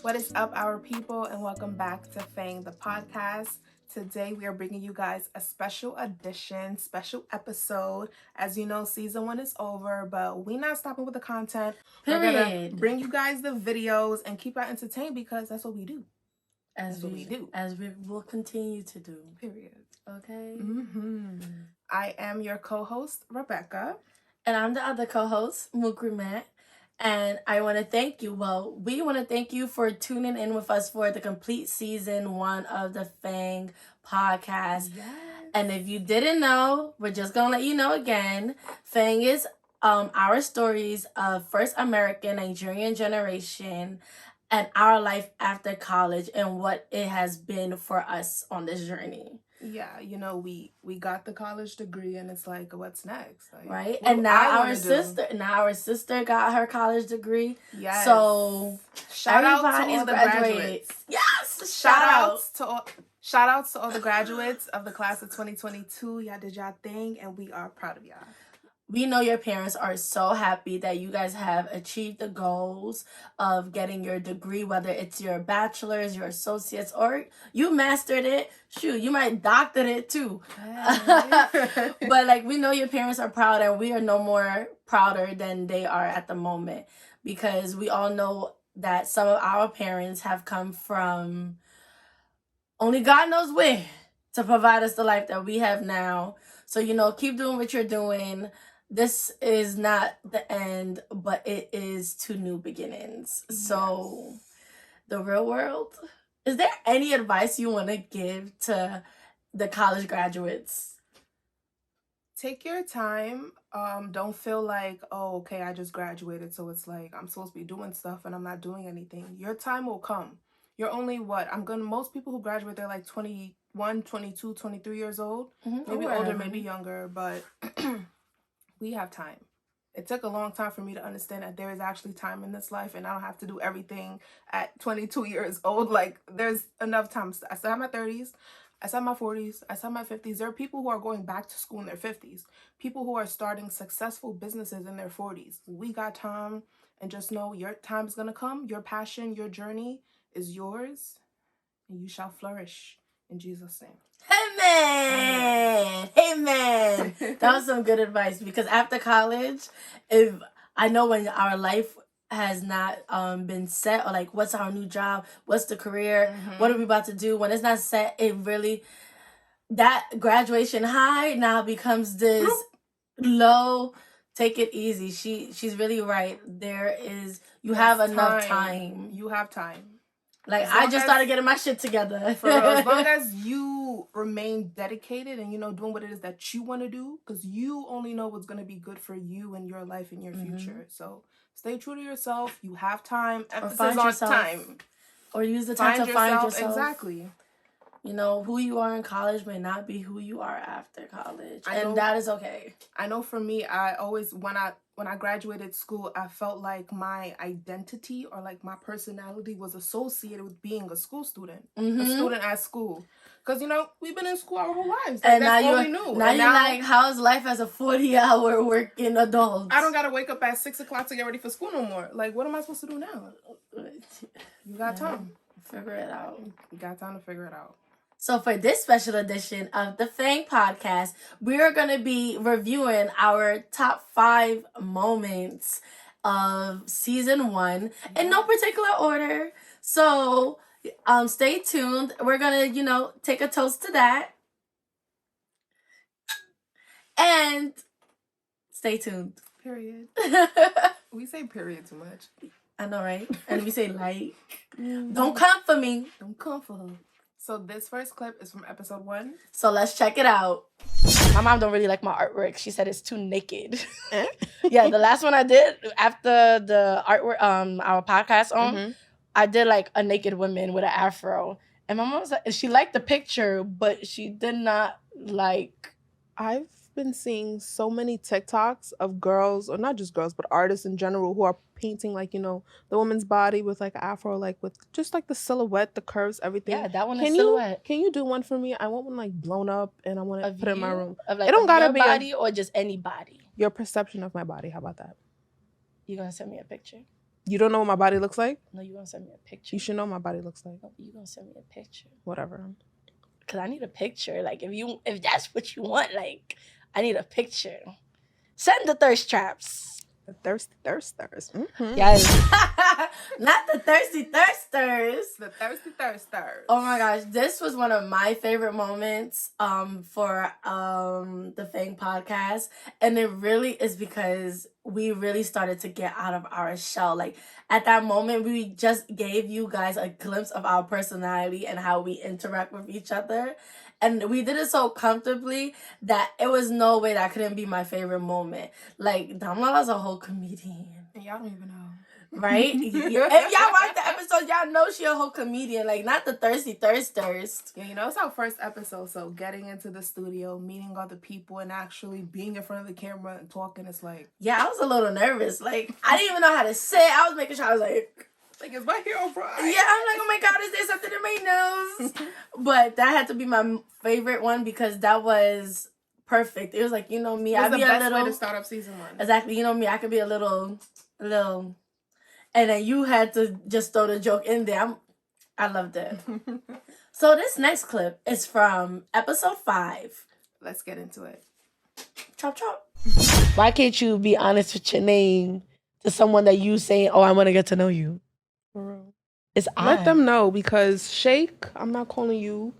What is up, our people, and welcome back to FANG the Podcast. Today, we are bringing you guys a special edition, special episode. As you know, season 1 is over, but we're not stopping with the content. We're going to bring you guys the videos and keep it entertained because that's what we do. As we will continue to do. Period. Okay? I am your co-host, Rebecca. And I'm the other co-host, Mukrimat. And I want to thank you. Well, we want to thank you for tuning in with us for the complete season 1 of the FANG Podcast. Yes. And if you didn't know, we're just going to let you know again. FANG is our stories of first American Nigerian generation and our life after college and what it has been for us on this journey. Yeah, you know, we got the college degree and it's like, what's next? Like, right? And now our sister got her college degree. Yes. So shout out to all the graduates. Yes. Shout outs to all the graduates of the class of 2022. Y'all did y'all thing and we are proud of y'all. We know your parents are so happy that you guys have achieved the goals of getting your degree, whether it's your bachelor's, your associates, or you mastered it. Shoot, you might doctored it too. But like, we know your parents are proud and we are no more prouder than they are at the moment because we all know that some of our parents have come from only God knows where to provide us the life that we have now. So, you know, keep doing what you're doing. This is not the end, but it is to new beginnings. Yes. So, the real world. Is there any advice you want to give to the college graduates? Take your time. Don't feel like, oh, okay, I just graduated, so it's like I'm supposed to be doing stuff and I'm not doing anything. Your time will come. You're only most people who graduate, they're like 21, 22, 23 years old. Maybe older, maybe younger, but we have time. It took a long time for me to understand that there is actually time in this life and I don't have to do everything at 22 years old. Like, there's enough time. I still have my 30s. I still have my 40s. I still have my 50s. There are people who are going back to school in their 50s. People who are starting successful businesses in their 40s. We got time, and just know your time is going to come. Your passion, your journey is yours, and you shall flourish in Jesus' name. Amen. That was some good advice because after college, if I know when our life has not been set or like what's our new job, what's the career, what are we about to do, when it's not set, it really, that graduation high now becomes this low. Take it easy. She's really right. You have enough time. You have time. Like, I just started getting my shit together. For real, as long as you remain dedicated and, you know, doing what it is that you want to do, because you only know what's going to be good for you and your life and your future. So stay true to yourself. You have time. Emphasis on time. Or use the time to find yourself. Exactly. You know, who you are in college may not be who you are after college. And that is okay. I know for me, I always, when I graduated school, I felt like my identity or like my personality was associated with being a school student. A student at school. Because, you know, we've been in school our whole lives. Like, and that's all we knew. Now you're like, how's life as a 40-hour working adult? I don't got to wake up at 6 o'clock to get ready for school no more. Like, what am I supposed to do now? You got time. Figure it out. You got time to figure it out. So for this special edition of the FANG Podcast, we're going to be reviewing our top 5 moments of season 1 in no particular order. So stay tuned. We're going to, you know, take a toast to that. And stay tuned. Period. We say period too much. I know, right? And we say like, don't come for me. Don't come for her. So this first clip is from episode 1. So let's check it out. My mom don't really like my artwork. She said it's too naked. Yeah, the last one I did after the artwork, our podcast on, I did like a naked woman with an afro. And my mom was like, she liked the picture, but she did not like. I've been seeing so many TikToks of girls, or not just girls, but artists in general who are painting, like, you know, the woman's body with like afro, like with just like the silhouette, the curves, everything. Yeah, that one is silhouette. Can you do one for me? I want one like blown up and I want to put it in my room. Of like it don't gotta be your body or just any body. Your perception of my body. How about that? You gonna send me a picture? You don't know what my body looks like? No, you're going to send me a picture. You should know what my body looks like. No, you're going to send me a picture. Whatever. Because I need a picture. Like, if that's what you want, like, I need a picture. Send the thirst traps. The thirsty thirsters. Mm-hmm. Yes. Not the thirsty thirsters. The thirsty thirsters. Oh my gosh, this was one of my favorite moments for the FANG podcast. And it really is because we really started to get out of our shell. Like, at that moment, we just gave you guys a glimpse of our personality and how we interact with each other. And we did it so comfortably that it was no way that couldn't be my favorite moment. Like, Damlala's a whole comedian. And y'all don't even know. Right? If y'all watch the episode, y'all know she a whole comedian. Like, not the thirsty thirst. Yeah, you know, it's our first episode, so getting into the studio, meeting other people, and actually being in front of the camera and talking, it's like... Yeah, I was a little nervous. Like, I didn't even know how to sit. I was making sure I was like... Like, is my hair all right? Yeah, I'm like, oh my God, is there something in my nose? But that had to be my favorite one because that was perfect. It was like, you know me, I'd be the best way to start up season 1. Exactly, you know me, I could be a little, and then you had to just throw the joke in there. I loved it. So this next clip is from episode 5. Let's get into it. Chop chop. Why can't you be honest with your name to someone that you saying, oh, I want to get to know you? For real. It's odd. Let them know because Shake, I'm not calling you.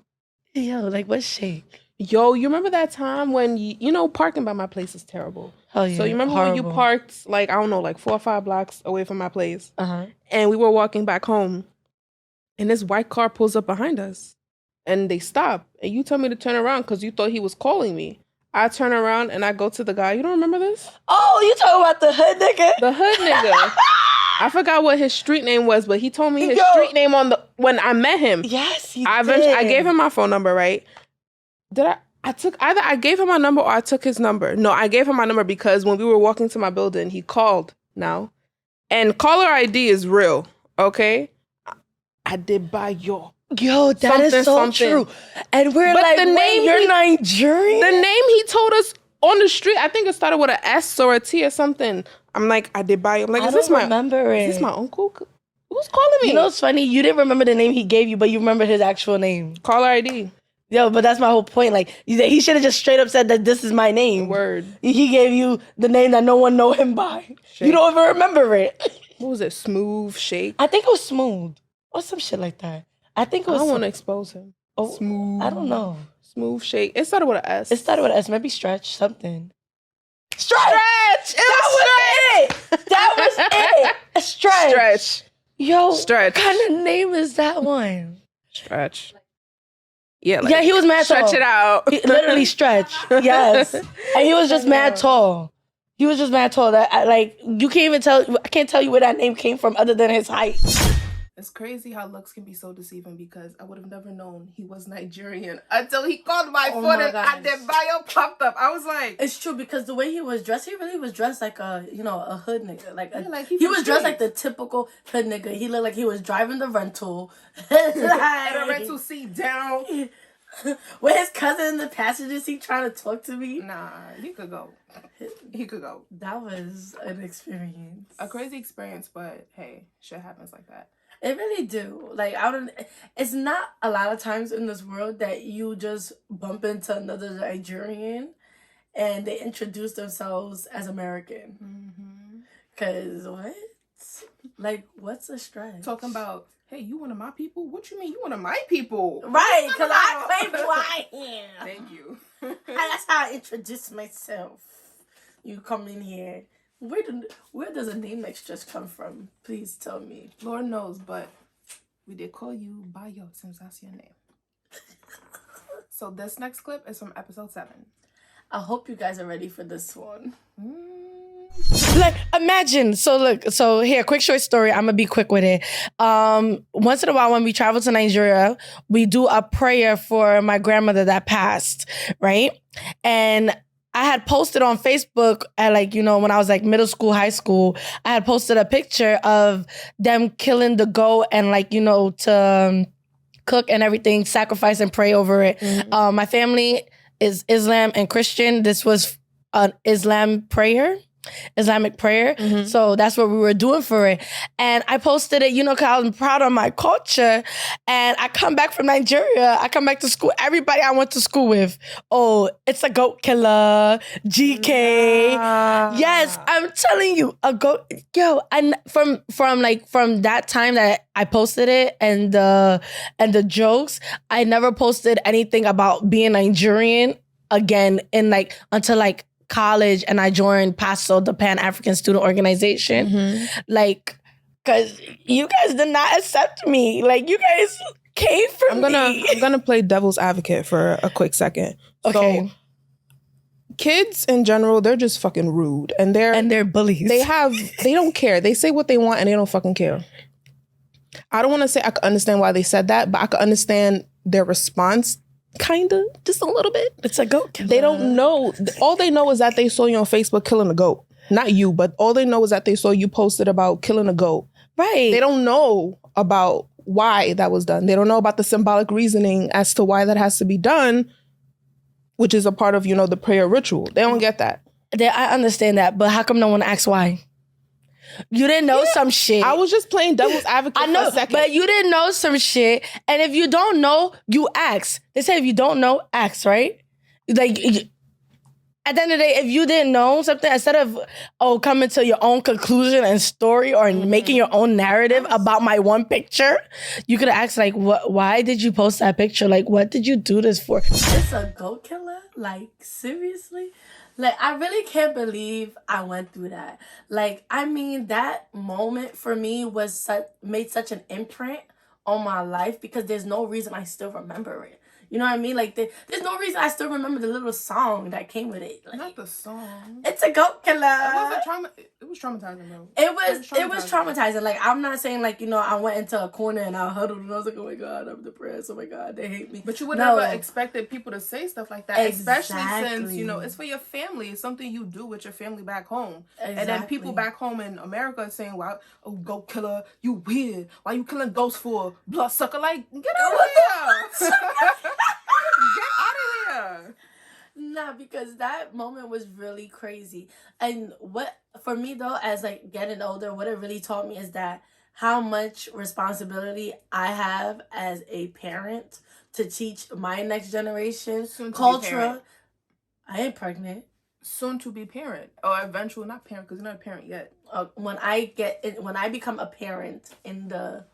Yo, like what's Shake? Yo, you remember that time when you know parking by my place is terrible. Oh yeah. So you remember when you parked like I don't know like 4 or 5 blocks away from my place, and we were walking back home, and this white car pulls up behind us, and they stop, and you tell me to turn around because you thought he was calling me. I turn around and I go to the guy. You don't remember this? Oh, you talking about the hood nigga? The hood nigga. I forgot what his street name was, but he told me his street name when I met him. Yes, he I gave him my phone number, right? I gave him my number or I took his number. No, I gave him my number because when we were walking to my building, he called now. And caller ID is real, okay? I did buy your. Yo, that is so true. And we're like, the name, you're Nigerian? The name he told us on the street, I think it started with an S or a T or something. I'm like, I did buy. I'm like, is this my uncle? Who's calling me? You know what's funny? You didn't remember the name he gave you, but you remember his actual name. Caller ID. Yo, but that's my whole point. Like, he should have just straight up said that this is my name. Word. He gave you the name that no one know him by. Shake. You don't even remember it. What was it? Smooth Shake? I think it was Smooth. Or some shit like that. I think it was... I don't want to expose him. Oh, Smooth. I don't know. Smooth Shake. It started with an S. It started with an S. Maybe Stretch something. Stretch! That was it! That was it! Stretch. Yo, Stretch. What kind of name is that one? Stretch. Yeah, yeah, he was mad tall. Stretch it out. Literally Stretch. Yes. And he was just mad tall. He was just mad tall. That you can't even tell. I can't tell you where that name came from other than his height. It's crazy how looks can be so deceiving because I would have never known he was Nigerian until he called my phone and that bio popped up. I was like, it's true because the way he was dressed, he really was dressed like a hood nigga. Like he was dressed like the typical hood nigga. He looked like he was driving the rental. And a rental seat down. With his cousin in the passenger seat trying to talk to me. Nah, he could go. He could go. That was an experience. A crazy experience, but hey, shit happens like that. It really do. Like, it's not a lot of times in this world that you just bump into another Nigerian and they introduce themselves as American. Because what? Like, what's the stress? Talking about, hey, you one of my people? What you mean you one of my people? Right, because I claim who I am. Thank you. That's how I introduce myself. You come in here. Where does a name like Stretch come from? Please tell me. Lord knows, but we did call you by yo since that's your name. So this next clip is from episode 7. I hope you guys are ready for this one. Like, imagine. So here, quick short story. I'm gonna be quick with it. Once in a while when we travel to Nigeria, we do a prayer for my grandmother that passed, right? And I had posted on Facebook at when I was like middle school, high school, I had posted a picture of them killing the goat and to cook and everything, sacrifice and pray over it. My family is Islam and Christian. This was an Islam prayer. Islamic prayer. Mm-hmm. So that's what we were doing for it. And I posted it, because I was proud of my culture. And I come back from Nigeria. I come back to school. Everybody I went to school with, oh, it's a goat killer, GK. Nah. Yes, I'm telling you, a goat. Yo, and from that time that I posted it and the jokes, I never posted anything about being Nigerian again until college, and I joined PASO, the Pan-African Student Organization. Mm-hmm. Because you guys did not accept me. You guys came for me. I'm gonna play devil's advocate for a quick second. Okay. So, kids in general, they're just fucking rude, and they're bullies. They don't care. They say what they want, and they don't fucking care. I don't want to say I could understand why they said that, but I could understand their response. Kinda, just a little bit. It's a goat killer. They don't know. All they know is that they saw you on Facebook killing a goat. Not you, but all they know is that they saw you posted about killing a goat. Right. They don't know about why that was done. They don't know about the symbolic reasoning as to why that has to be done, which is a part of, the prayer ritual. They don't get that. I understand that, but how come no one asks why? You didn't know some shit. I was just playing devil's advocate I know, for a second. but you didn't know some shit. And if you don't know, you ask. They say if you don't know, ask, right? At the end of the day, if you didn't know something, instead of coming to your own conclusion and story or making your own narrative about my one picture, you could ask why did you post that picture? What did you do this for? It's a goat killer? Seriously? I really can't believe I went through that. That moment for me made such an imprint on my life because there's no reason I still remember it. You know what I mean? There's no reason I still remember the little song that came with it. Not the song. It's a goat killer. It was traumatizing though. It was traumatizing. I'm not saying I went into a corner and I huddled and I was like, oh my God, I'm depressed. Oh my God, they hate me. But you would never expected people to say stuff like that. Exactly. Especially since, it's for your family. It's something you do with your family back home. Exactly. And then people back home in America are saying, wow, goat killer, you weird. Why you killing ghosts for? Bloodsucker, get out of here. Get out of here. Nah, because that moment was really crazy. And what, for me though, as getting older, what it really taught me is that how much responsibility I have as a parent to teach my next generation culture. I ain't pregnant. Soon to be parent, or eventually not parent, because you're not a parent yet. When I become a parent in the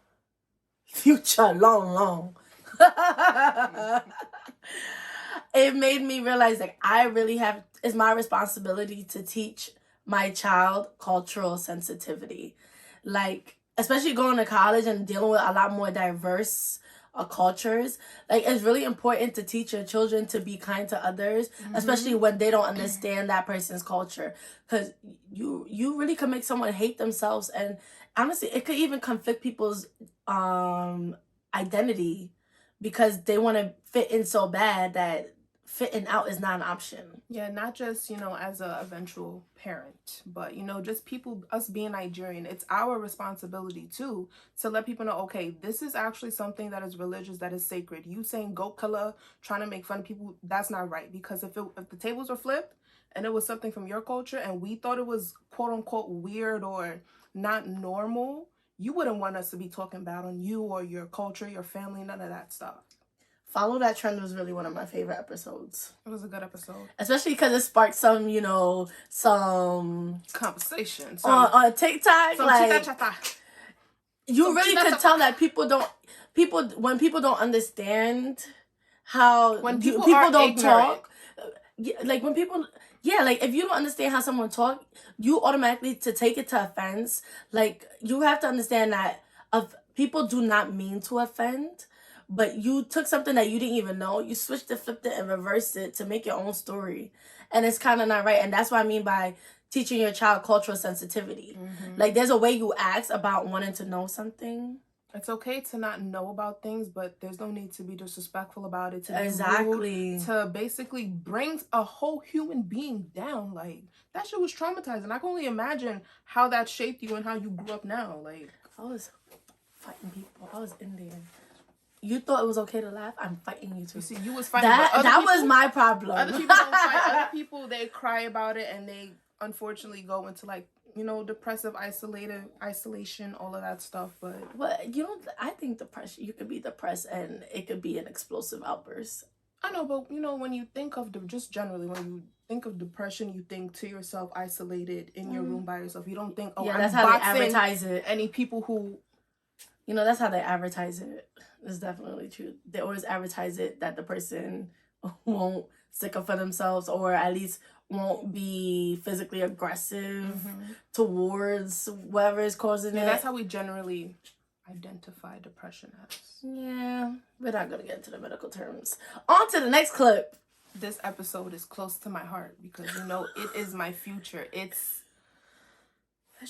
future, long. It made me realize I really it's my responsibility to teach my child cultural sensitivity. Especially going to college and dealing with a lot more diverse cultures. It's really important to teach your children to be kind to others, especially when they don't understand that person's culture. Because you really can make someone hate themselves, and honestly, it could even conflict people's identity because they want to fit in so bad that fitting out is not an option. Yeah, not just, as a eventual parent, but, just us being Nigerian, it's our responsibility too, to let people know, okay, this is actually something that is religious, that is sacred. You saying goat killer, trying to make fun of people, that's not right. Because if the tables were flipped and it was something from your culture and we thought it was quote unquote weird or not normal, you wouldn't want us to be talking bad on you or your culture, your family, none of that stuff. Follow That Trend was really one of my favorite episodes. It was a good episode. Especially because it sparked some conversation. On TikTok. You really could tell that when people don't understand how... When people don't talk. When people... Yeah, if you don't understand how someone talk, you automatically, to take it to offense, you have to understand that people do not mean to offend. But you took something that you didn't even know, you switched it, flipped it, and reversed it to make your own story. And it's kind of not right. And that's what I mean by teaching your child cultural sensitivity. There's a way you ask about wanting to know something. It's okay to not know about things, but there's no need to be disrespectful about it. Exactly. To basically bring a whole human being down. That shit was traumatizing. I can only imagine how that shaped you and how you grew up now. I was fighting people. I was in there. You thought it was okay to laugh? I'm fighting you too. You see, you was fighting. That was my problem. Other people don't fight. Other people, they cry about it and they unfortunately go into like, you know, depressive isolation, all of that stuff. But I think depression, you could be depressed and it could be an explosive outburst. I know, but you know, when you think of just generally, when you think of depression, you think to yourself isolated in your room by yourself. You don't think, oh, Yeah, I'm that's how they advertise it. any people who, you know, that's how they advertise it. It's definitely true. They always advertise it that the person won't stick up for themselves, or at least won't be physically aggressive towards whatever is causing it. That's how we generally identify depression as. Yeah, we're not gonna get into the medical terms. On to the next clip. This episode is close to my heart because, you know, it is my future. Let's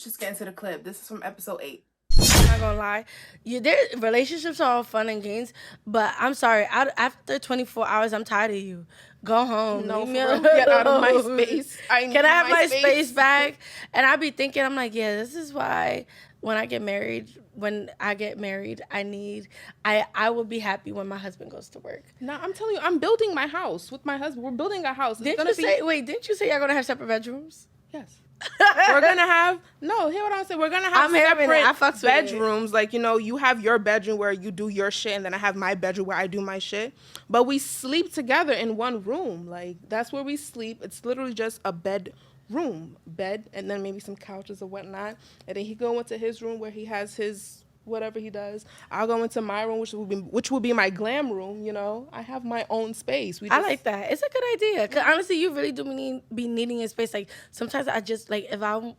just get into the clip. This is from episode 8. I'm not gonna lie, their relationships are all fun and games, but I'm sorry. After 24 hours, I'm tired of you. Go home. No, Leave for me real. alone. Get out of my space. Can I have my space back? And I be thinking, I'm like, yeah, this is why when I get married, I will be happy when my husband goes to work. No, I'm telling you, I'm building my house with my husband. We're building a house. Didn't you say you're gonna have separate bedrooms? Yes. We're gonna have hear what I'm saying. We're gonna have separate bedrooms. Like, you know, you have your bedroom where you do your shit, and then I have my bedroom where I do my shit. But we sleep together in one room. Like, that's where we sleep. It's literally just a bed, and then maybe some couches or whatnot. And then he go into his room where he has his whatever he does. I'll go into my room, which will be my glam room. You know, I have my own space. I like that. It's a good idea. Cause honestly, you really do be needing a space. Like sometimes I just like if I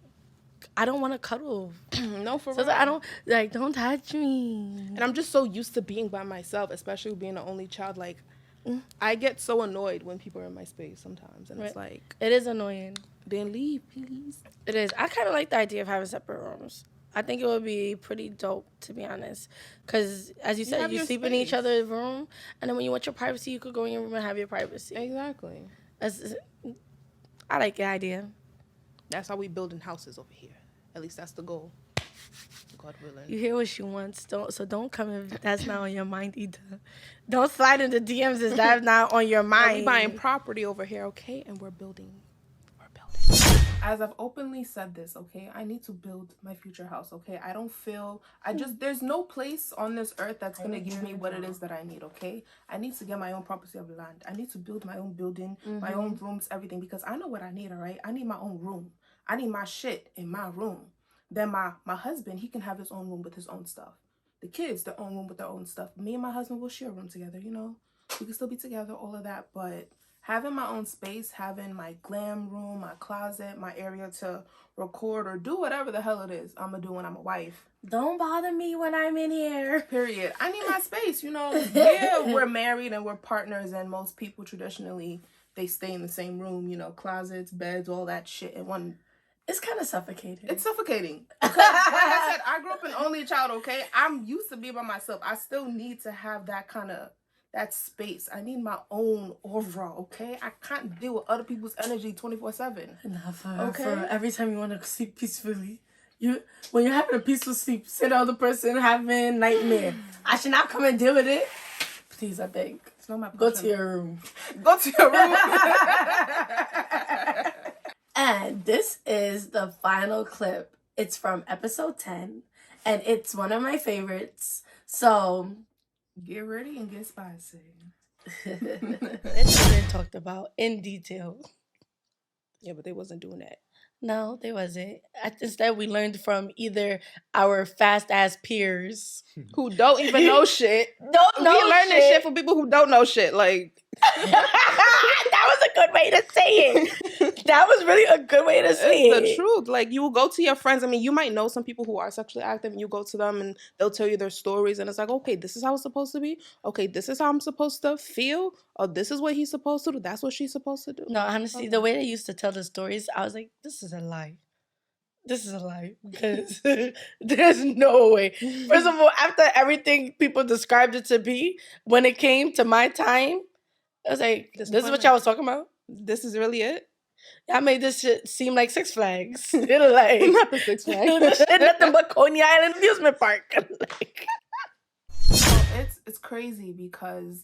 don't want to cuddle. No, for real. I don't don't touch me. And I'm just so used to being by myself, especially being the only child. Like, I get so annoyed when people are in my space sometimes, and it's like, it is annoying. Then leave, please. It is. I kind of like the idea of having separate rooms. I think it would be pretty dope, to be honest. Because, as you said, you sleep in each other's room, and then when you want your privacy, you could go in your room and have your privacy. Exactly. I like the idea. That's how we building houses over here. At least that's the goal. God willing. You hear what she wants. Don't come if that's not on your mind either. Don't slide into DMs if that's not on your mind. We buying property over here, okay? And we're building. As I've openly said this, okay, I need to build my future house, okay? I don't feel, there's no place on this earth that's going to give me what it is that I need, okay? I need to get my own property of land. I need to build my own building, my own rooms, everything, because I know what I need, all right? I need my own room. I need my shit in my room. Then my husband, he can have his own room with his own stuff. The kids, their own room with their own stuff. Me and my husband will share a room together, you know? We can still be together, all of that, but having my own space, having my glam room, my closet, my area to record or do whatever the hell it is I'm gonna do when I'm a wife. Don't bother me when I'm in here. Period. I need my space, you know. Yeah, we're married and we're partners, and most people traditionally, they stay in the same room, you know, closets, beds, all that shit in one. It's kind of suffocating. It's suffocating. Because, like I said, I grew up an only child, okay? I'm used to being by myself. I still need to have that kind of that space. I need my own aura, okay? I can't deal with other people's energy 24/7. For every time you want to sleep peacefully, when you're having a peaceful sleep, sit on the person having nightmare. I should not come and deal with it. Please, I beg. It's not my passion. Go to your room. Go to your room. And this is the final clip. It's from episode 10, and it's one of my favorites. So get ready and get spicy. It's been talked about in detail. Yeah, but they wasn't doing that. No, they wasn't. Instead, we learned from either our fast-ass peers who don't even know shit. We learning shit from people who don't know shit. Like, that was a good way to say it. That was really a good way to say it. It's the truth. Like, you will go to your friends. I mean, you might know some people who are sexually active, and you go to them and they'll tell you their stories, and it's like, okay, this is how it's supposed to be. Okay, this is how I'm supposed to feel. Oh, this is what he's supposed to do. That's what she's supposed to do. No, honestly, the way they used to tell the stories, I was like, this is a lie. This is a lie, because there's no way. First of all, after everything people described it to be, when it came to my time, I was like, this is what y'all was talking about? This is really it? I made this shit seem like Six Flags. Like, not the Six Flags. This shit nothing but Coney Island amusement park. Like, it's crazy because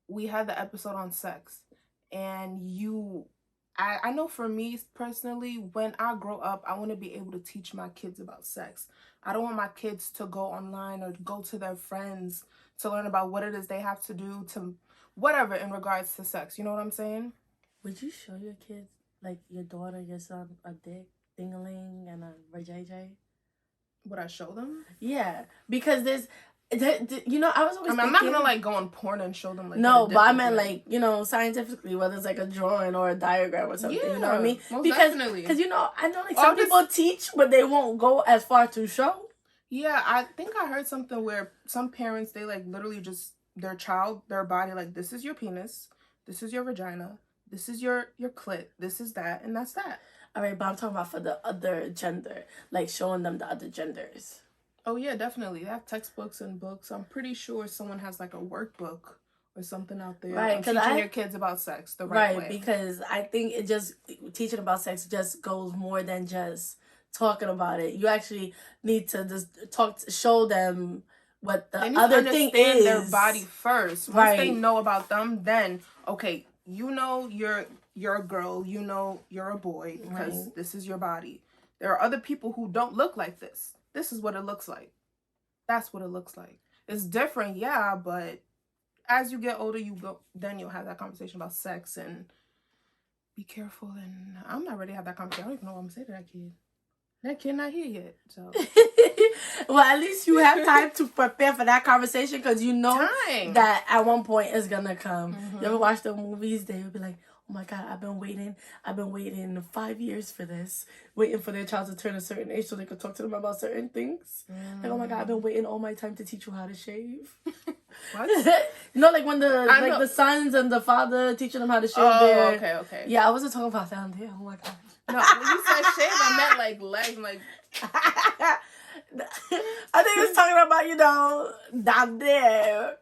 we had the episode on sex, and you I know for me personally, when I grow up, I want to be able to teach my kids about sex. I don't want my kids to go online or go to their friends to learn about what it is they have to do to whatever in regards to sex. You know what I'm saying? Would you show your kids, like your daughter, your son, a dick, ding-a-ling, and a vajayjay? Would I show them? Yeah, because you know, I was always I mean, I'm not gonna like go on porn and show them like. No, but I look meant like. like, you know, scientifically, whether it's like a drawing or a diagram or something. You know what I mean? Most Because definitely. you know, I know like some people teach, but they won't go as far to show. Yeah, I think I heard something where some parents, they like literally just their child, their body, like, this is your penis, this is your vagina, this is your clit, this is that, and that's that. All right, but I'm talking about for the other gender, like showing them the other genders. Oh yeah, definitely. They have textbooks and books. I'm pretty sure someone has like a workbook or something out there. Right, teaching your kids about sex the right way. Because I think it just teaching about sex just goes more than just talking about it. You actually need to just show them what the other thing is. Their body first. Once they know about them, then okay, you know you're a girl, you know you're a boy because this is your body. There are other people who don't look like this. This is what it looks like. That's what it looks like. It's different, yeah, but as you get older, then you'll have that conversation about sex and be careful. And I'm not ready to have that conversation. I don't even know what I'm gonna say to that kid. That kid not here yet, so. Well, at least you have time to prepare for that conversation because you know that at one point it's gonna come. You ever watch the movies? They would be like, oh my God, I've been waiting 5 years for this, waiting for their child to turn a certain age so they could talk to them about certain things. Like, oh my God, I've been waiting all my time to teach you how to shave. What? You know, like when the sons and the father teaching them how to shave. Oh, okay. Yeah, I wasn't talking about down there. Oh my God. No, when you said shave, I meant like legs, like. I think it's talking about, you know, down there.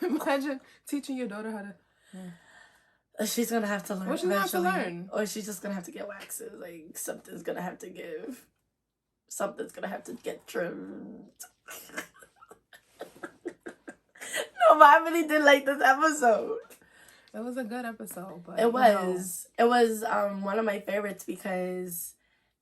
Imagine teaching your daughter how to. She's gonna have to learn. What's she gonna have to learn? Or she's just gonna have to get waxes. Like, something's gonna have to give. Something's gonna have to get trimmed. No, but I really did like this episode. It was a good episode, but it was one of my favorites because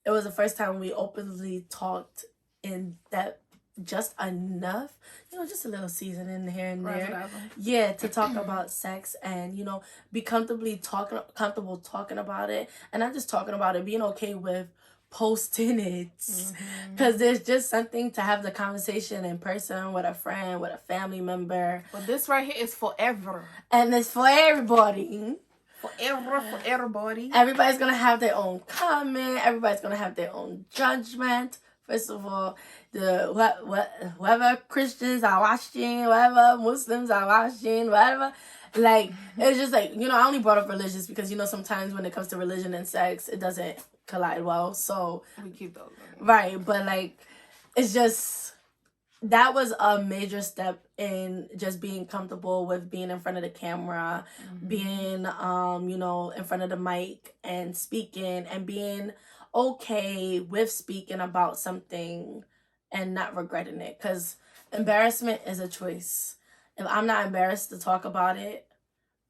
it was the first time we openly talked in depth, just enough, you know, just a little seasoning here and there. Yeah, to talk about sex and, you know, be comfortable talking about it, and not just talking about it, being okay with posting it, because there's just something to have the conversation in person with a friend, with a family member. But this right here is forever, and it's for everybody. Forever, for everybody. Everybody's gonna have their own comment. Everybody's gonna have their own judgment. First of all, whoever Christians are watching, whatever Muslims are watching, whatever, like, it's just like, you know, I only brought up religious because, you know, sometimes when it comes to religion and sex, it doesn't collide well, so we keep those. Right, but like, it's just, that was a major step in just being comfortable with being in front of the camera, being, you know, in front of the mic and speaking and being okay with speaking about something and not regretting it, because embarrassment is a choice. If I'm not embarrassed to talk about it,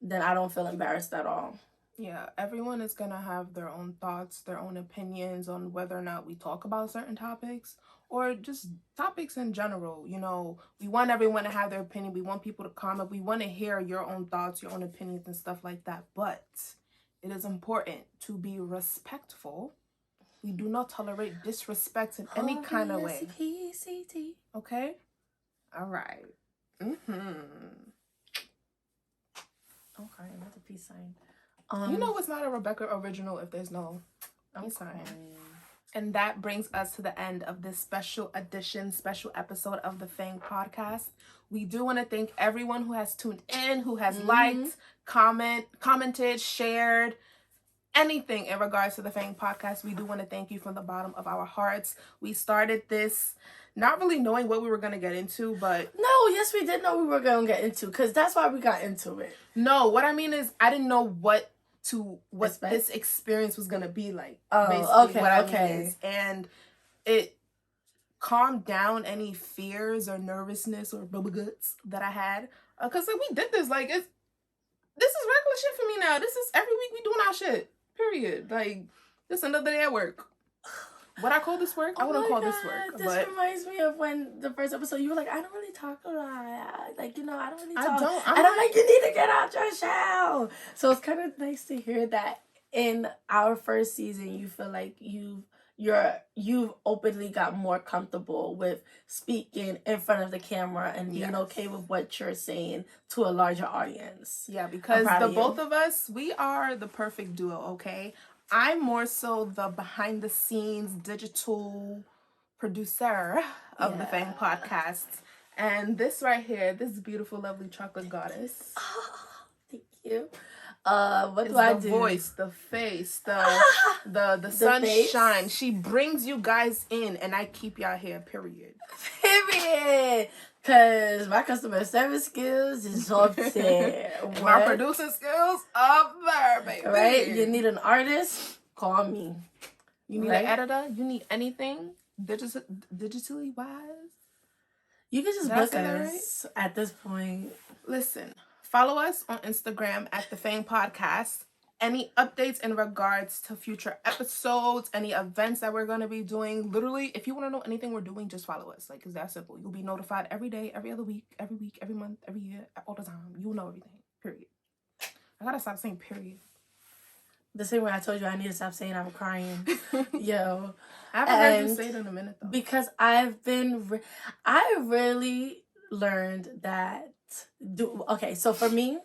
then I don't feel embarrassed at all. Yeah, everyone is gonna have their own thoughts, their own opinions on whether or not we talk about certain topics or just topics in general. You know, we want everyone to have their opinion. We want people to comment. We want to hear your own thoughts, your own opinions and stuff like that. But it is important to be respectful. We do not tolerate disrespect in any kind of way. Okay? All right. Okay, another peace sign. You know it's not a Rebecca original if there's no peace sign. And that brings us to the end of this special episode of the FANG Podcast. We do want to thank everyone who has tuned in, who has liked, commented, shared, anything in regards to the FANG Podcast. We do want to thank you from the bottom of our hearts. We started this not really knowing what we were going to get into, but... No, yes, we did know we were going to get into, because that's why we got into it. No, what I mean is I didn't know what this experience was going to be like. Oh, okay, I mean is, and it calmed down any fears or nervousness or bubble guts that I had. Because like, we did this, like, this is regular shit for me now. This is every week we doing our shit. Period. Like, just another day at work. Would I call this work? I wouldn't call this work. This But reminds me of when the first episode you were like, I don't really talk a lot. Like, I don't really talk. I'm And I'm like, you need to get out your shell. So it's kind of nice to hear that in our first season, you feel like you've openly got more comfortable with speaking in front of the camera and being okay with what you're saying to a larger audience. Yeah, because the both of us, we are the perfect duo, okay? I'm more so the behind the scenes digital producer of the FANG Podcast. And this right here, this beautiful, lovely chocolate goddess. Oh, thank you. What do I do? The voice, the face, the sunshine. She brings you guys in, and I keep y'all here. Period. Period. Cause my customer service skills is up there. My producing skills up there, baby. Right? You need an artist? Call me. You need an editor? You need anything digitally wise? You can just book us at this point. Listen. Follow us on Instagram at the FANG Podcast. Any updates in regards to future episodes, any events that we're going to be doing. Literally, if you want to know anything we're doing, just follow us. Like, it's that simple. You'll be notified every day, every other week, every month, every year, all the time. You'll know everything. Period. I got to stop saying period. The same way I told you I need to stop saying I'm crying. Yo. I haven't heard you say it in a minute, though. Because I really learned that so for me,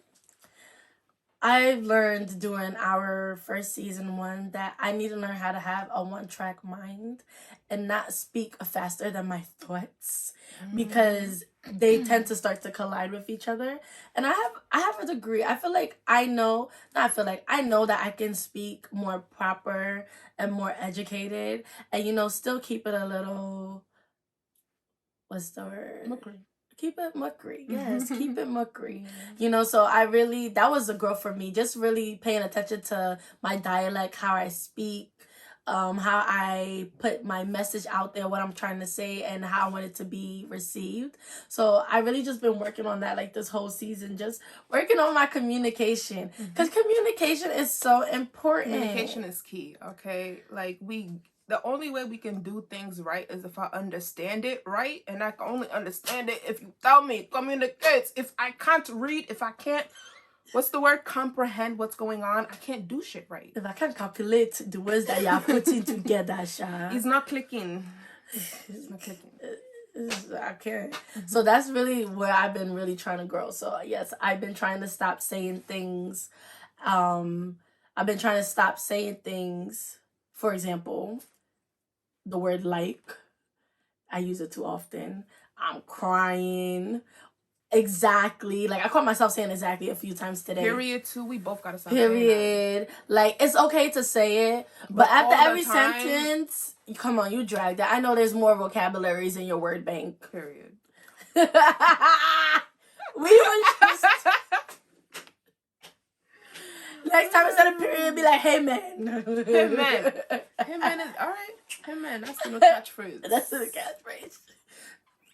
I've learned during our first season 1 that I need to learn how to have a one-track mind and not speak faster than my thoughts because they tend to start to collide with each other. And I have a degree. I know that I can speak more proper and more educated and still keep it a little, what's the word? Mukri. Keep it mukri. Yes, keep it mukri. So that was a growth for me. Just really paying attention to my dialect, how I speak, how I put my message out there, what I'm trying to say, and how I want it to be received. So I really just been working on that like this whole season, just working on my communication. Because communication is so important. Communication is key, okay? Like, the only way we can do things right is if I understand it right, and I can only understand it if you tell me. Communicate. If I can't read, if I can't, comprehend what's going on, I can't do shit right. If I can't calculate the words that you're putting together, Sha. It's not clicking. It's not clicking. I can't. So that's really where I've been really trying to grow. So yes, I've been trying to stop saying things. I've been trying to stop saying things. For example, the word like, I use it too often. I'm crying. Exactly. Like, I caught myself saying exactly a few times today. Period too. We both gotta stop. Period. Like, it's okay to say it, but after every sentence, come on, you drag that. I know there's more vocabularies in your word bank. Period. We were just... Next time instead of period, be like, hey man. Hey man. Hey man is alright. Hey man, that's the catchphrase. That's the catchphrase.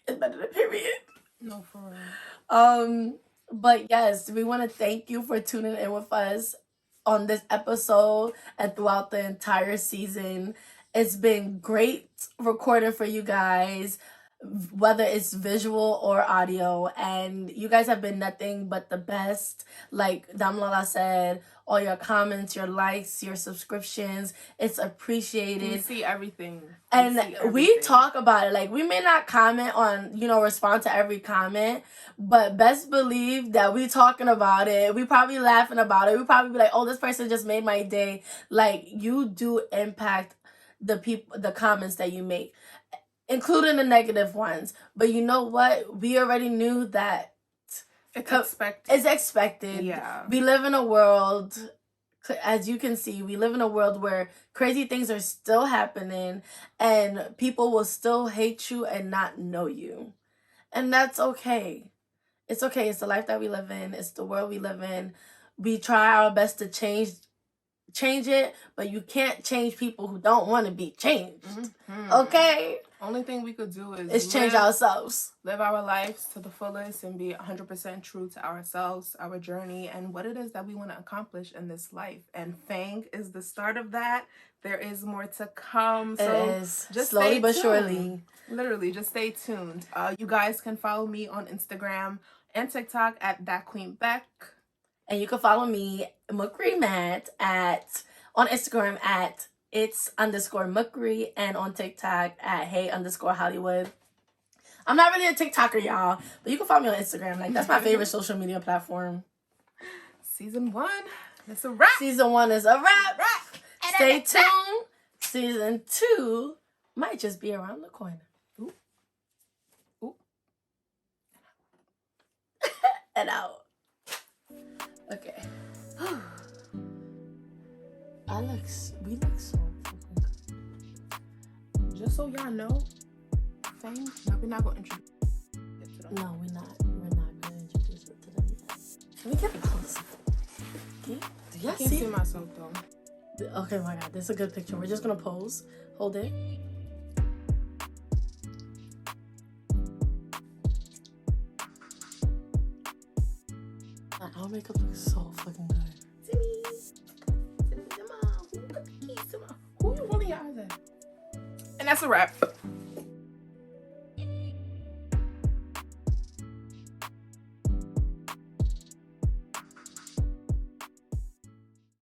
It's better than period. No, for real. But yes, we want to thank you for tuning in with us on this episode and throughout the entire season. It's been great recording for you guys, whether it's visual or audio, and you guys have been nothing but the best. Like Damlala said, all your comments, your likes, your subscriptions, it's appreciated. We see everything. We talk about it. Like, we may not comment on, respond to every comment, but best believe that we talking about it. We probably laughing about it. We probably be like, oh, this person just made my day. Like, you do impact the comments that you make, including the negative ones. But you know what? We already knew that it's expected. Yeah. We live in a world, as you can see, we live in a world where crazy things are still happening and people will still hate you and not know you. And that's okay. It's okay. It's the life that we live in. It's the world we live in. We try our best to change it, but you can't change people who don't want to be changed. Okay? Only thing we could do is It's change ourselves. Live our lives to the fullest and be 100% true to ourselves, our journey, and what it is that we want to accomplish in this life. And FANG is the start of that. There is more to come. So it is. just Slowly but tuned. surely. Literally, just stay tuned. You guys can follow me on Instagram and TikTok at ThatQueenBeck. And you can follow me, Mukrimat, on Instagram at @it's_Mukri and on TikTok at hey_Hollywood. I'm not really a TikToker, y'all, but you can follow me on Instagram. Like, that's my favorite social media platform. Season 1, it's a wrap. Season 1 is a wrap. Stay tuned. Season 2 might just be around the corner. Ooh. Ooh. And out. Okay. We look so fucking good. Just so y'all know, FANG, we're not going to introduce it to them. No, we're not going to introduce it to them yet. Can we get a close? Do y'all I can't see myself though. Okay, my God, this is a good picture. We're just going to pose. Hold it. Our makeup looks so fucking good. Who you rolling your eyes at? And that's a wrap.